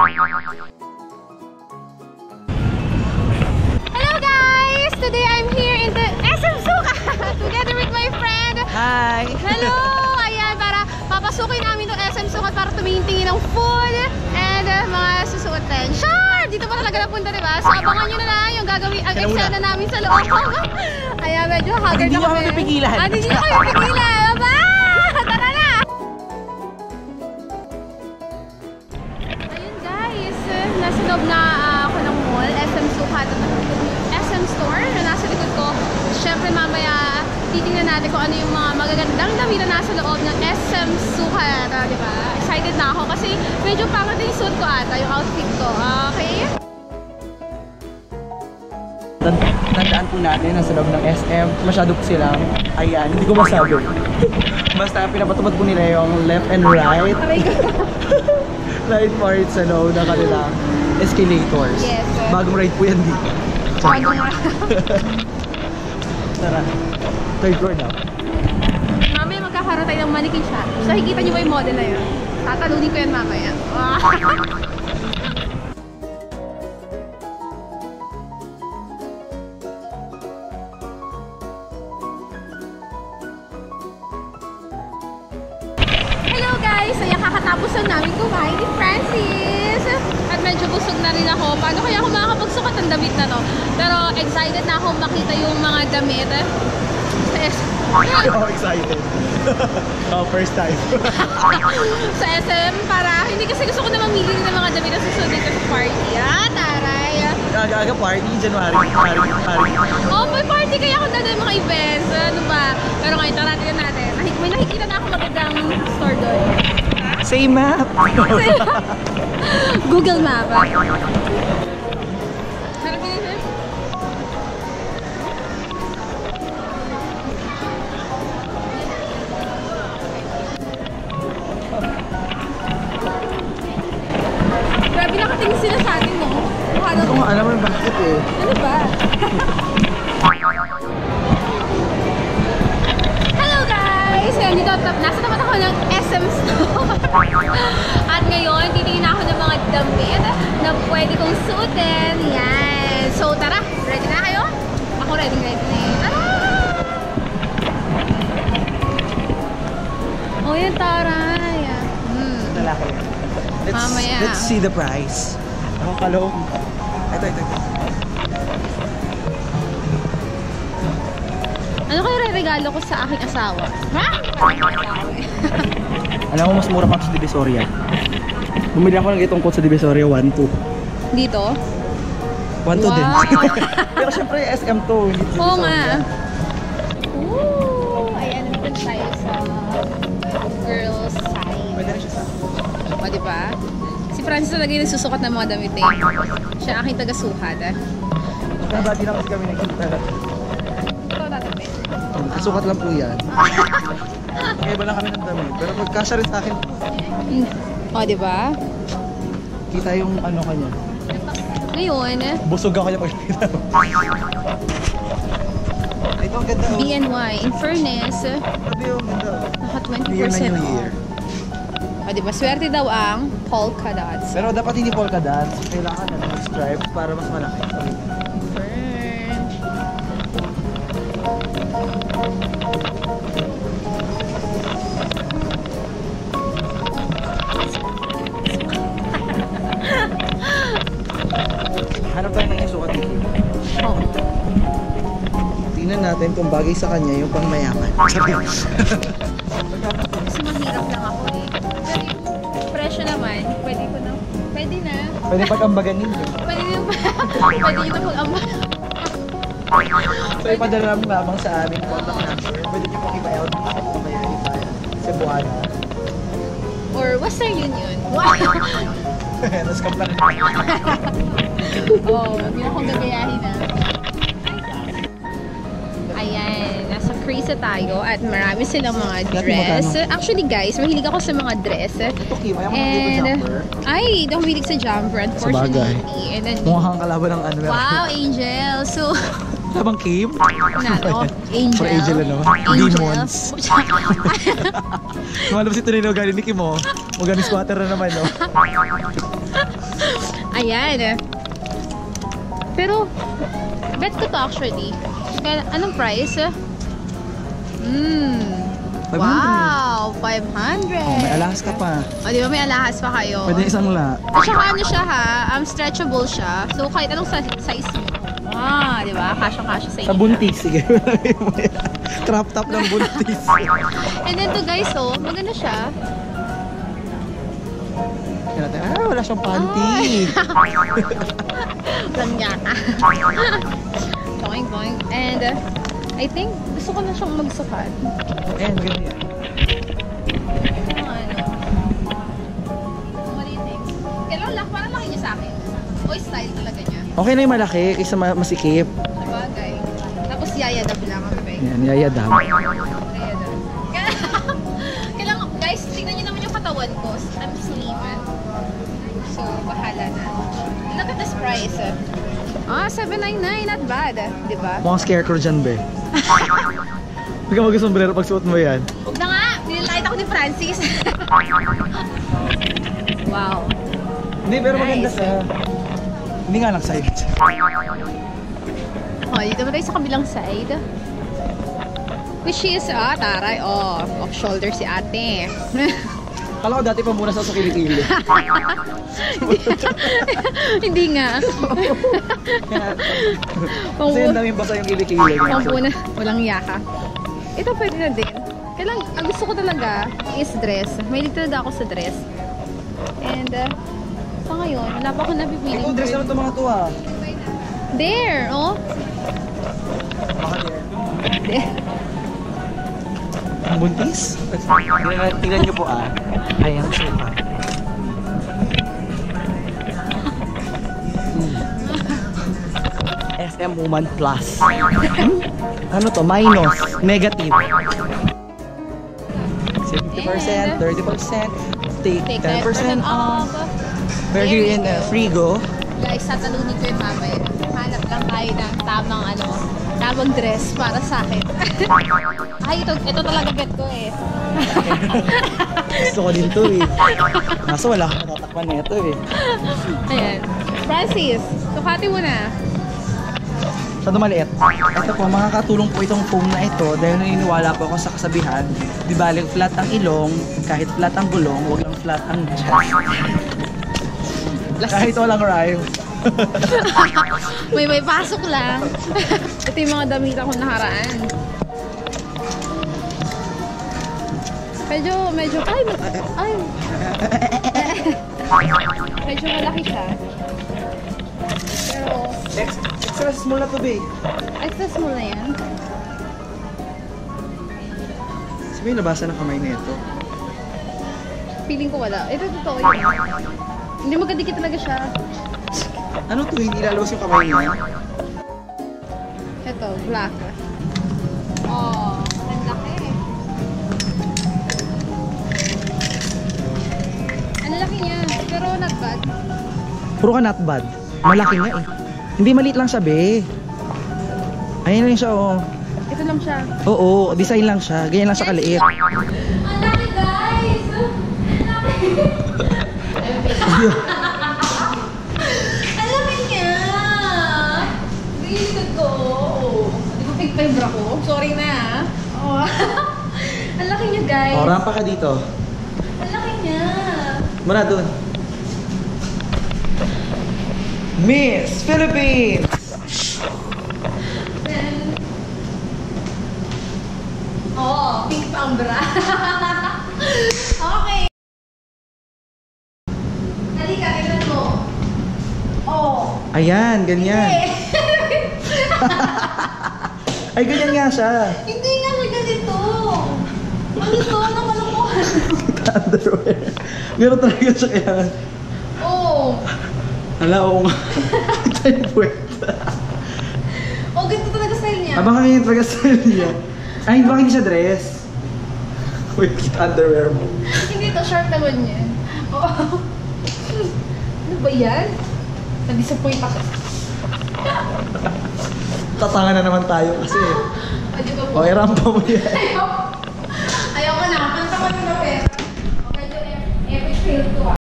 Hello guys! Today I'm here in the SM Sukat together with my friend. Hi! Hello! Ayan, para papasukin namin itong SM Sukat para tumingin-tingin ng food and mga susuotin. Sure! Dito pa talaga napunta, diba? So abangan nyo na lang yung gagawin, ang eksena namin sa loob. Ayan, medyo haggard na kami. Hindi nyo kami napigilan. Hindi nyo kami napigilan. Aba! Tara na! Ayun guys, nasa loob na ako ng mall, SM Sukat. SM store na nasa likod ko. Siyempre mamaya titingnan natin kung ano yung mga magagandang damit na nasa loob ng SM Sukat, diba? Excited na ako kasi medyo pangit yung suit ko ata, yung outfit ko. Okay? Tandaan po natin nasa loob ng SM, masyado po silang, ayan, hindi ko masabi. Basta pinapatupad po nila yung left and right. Right part sa loob ng kanilang escalators. Yes, sir. Bagong ride po yan dito. Tara, third floor daw. Mamaya magkakaroon tayo ng mannequin shot. So, nakikita niyo ba yung model na yun? Tatalunin ko yan mamaya. Hello guys! Ayan, kakatapos lang namin kumain ni Francis. At medyo busog na rin ako. Paano kaya ako makakapagsukat ng damit na to? Pero excited na ako makita yung mga damit. I'm excited. First time. Sa SM para hindi kasi gusto ko na mamili ng mga damit na susunod dito sa party. Taray! Aga party, January. Oh, may party kaya ako na mga events. Ano ba? Pero ngayon, tara tingnan natin. May nakikita na ako magandang store doon. Say map! Google Map. Tara tingnan. Grabe nakatingin sila sa atin, no? Hindi ko nga alam mo bakit eh. Ano ba? Hello guys! Ayan, dito, nasa tapat ako ng SM Store. At ngayon, titingin ako ng mga damit na pwede kong suotin. Yan. So tara, ready na kayo? Ako ready na yun. Oh, yan taray. Lalaki. Mamaya. Let's see the price. Ako kalong. Ito. Ano kaya regalo ko sa aking asawa? Ha? Alam mo, mas mura pa sa Divisoria. Bumili ako ng itong coat sa Divisoria, 1-2. Dito? 1-2 din. Wow. Pero syempre SM to, hindi sa Oo Divisoria. nga. Ooh! Ayan, naman tayo sa girls side. Pwede rin siya sa... O, diba? Si Francis talaga yung nagsusukat ng mga damit eh. Siya aking taga-sukat. Nabati na kasi kami nakita. Ito natin eh. Sukat lang po yan. Kaya iba lang kami ng damit. Pero pagkasya rin sa akin, O, diba? kita yung ano kanya. Ngayon, Busog ako niya pag nakita mo. Ito ang ganda. BNY. In fairness, Sabi yung ganda. naka Year na 20% New off. Year. O, diba? Swerte daw ang polka dots. Pero dapat hindi polka dots. Kailangan ng stripes para mas malaki. Burn. Hanap tayo ng isukat dito. Oh. Tingnan natin kung bagay sa kanya yung pang mayaman. Sabi. Kasi mahirap lang ako eh. Pero yung presyo naman, pwede ko na. Pwede na. Pwede pag-ambaganin yun. Pwede nyo pwede nyo na pag-amba. So ipadala lang lamang sa aming contact number. Pwede nyo pong iba-out o kaya Cebuana. Or Western Union. Wow! Nas-scam pa rin. Oh, hindi na akong gagayahin na. Ayan, nasa Krisa tayo at marami silang mga dress. Actually guys, mahilig ako sa mga dress. Ito Kim, ayaw mo na dito jumper. Ay, hindi ako mahilig sa jumper, unfortunately. And then, Mukha kang kalaban ng ano. wow, Angel. So, Labang Kim? ano? Angel. For Angel ano? Angel. Demons. Lumalabas ito rin galing ni Kim mo. Magami squatter na naman no? Ayan. Pero, bet ko to actually. Kaya, anong price? Wow, 500. Oh, may alahas ka pa. O, di ba may alahas pa kayo? Pwede isang la. At saka ano siya ha, stretchable siya. So, kahit anong size mo. Di ba? Kasya-kasya sa inyo. Sa buntis, sige. Crop top ng buntis. And then to guys, oh, maganda siya. Wala siyang panty. Walang yaka. Boing, boing. And, I think, gusto ko na siyang magsukat. Ayan, ganyan. What do you think? Kailan lang, parang laki niya sa akin. O, style talaga niya. Okay na yung malaki kaysa masikip. Sabagay. Tapos yayadab lang ang peg. Yan, yayadam. Yayadab. Kailangan, guys, tingnan niyo naman yung katawan ko. I'm slim. So, bahala na. Look at this price. $7.99, not bad. Diba? Mukhang scarecrow dyan, be. Huwag ka mag-sombrero pag suot mo yan. Huwag na nga! Nililait ako ni Francis. Wow. Hindi, pero Nice. maganda siya. Hindi nga lang side. Dito ba tayo sa kabilang side? Which is, taray, off shoulder si ate. Kala ko dati pa muna sa kilikili. Hindi nga. Kasi yung daming basa yung kilikili. Pampuna, walang yaka. Ito pwede na din. Kailang, ang gusto ko talaga is dress. Mahilig talaga ako sa dress. And, sa ngayon, wala pa ako napipiling. Ito, dress naman itong mga to ah. There, oh. Baka there. There. Ang buntis? Tingnan nyo po ah. Ayan, suka. SM Woman Plus. Ano to? Minus. Negative. 70%, 30%, take 10% off. We're here in Frigo. Guys, tatalunin ko yung mamaya. Hanap lang tayo ng tamang dress para sa akin. Ay, ito talaga bet ko eh. Gusto ko din to eh. Kaso wala akong natatakpan na ito eh. Ayan. Francis, sukati mo na. Masyado maliit. Ito po, makakatulong po itong foam na ito dahil naniniwala po ako sa kasabihan, di baling flat ang ilong, kahit flat ang gulong, huwag lang flat ang chest. Kahit walang rhyme. May pasok lang. Ito yung mga damit akong nakaraan. Medyo, ay, medyo malaki siya. Pero, Extra small na to, babe. extra small na yan. Sabihin, nabasa ng kamay na ito. Feeling ko wala. Ito totoo yun. Hindi magkadikit talaga siya. Ano to? Hindi lalabas yung kamay niya? Ito, black. Oh, ang laki. Ang laki niya, pero not bad. Puro ka not bad. Malaki nga eh. Hindi maliit lang siya, be. Ayan lang siya, oh. Ito lang siya. Oo, design lang siya. Ganyan lang siya kaliit. Ang laki, guys! Ang laki niya! Gililigod ko. Di ba fake fiber ako? Sorry na. Oh. Ang laki niya, guys. Oh, rampa ka dito. Ang laki niya. Muna dun. Miss Philippines! Oh, pink pambra. Okay. Halika, tignan mo. Oh. Ayan, ganyan. Ay, ganyan nga siya. Hindi nga siya ganito. Ano to? Ano kalokohan? Underwear. Meron talaga siya kailangan. Oh. Hala, oo nga. Ito yung puwet. Oh, ganito talaga style niya. Abang ganyan talaga style niya. Ay, bakit hindi siya dress? Wait, underwear mo. Hindi to, short naman yan. Oh. Ano ba yan? Na-disappoint ako. Tatangan na naman tayo kasi. Adi ba po? Okay, rampa mo yan. Ayaw ko na. Kanta ko na pera. Okay, epic fail to ah.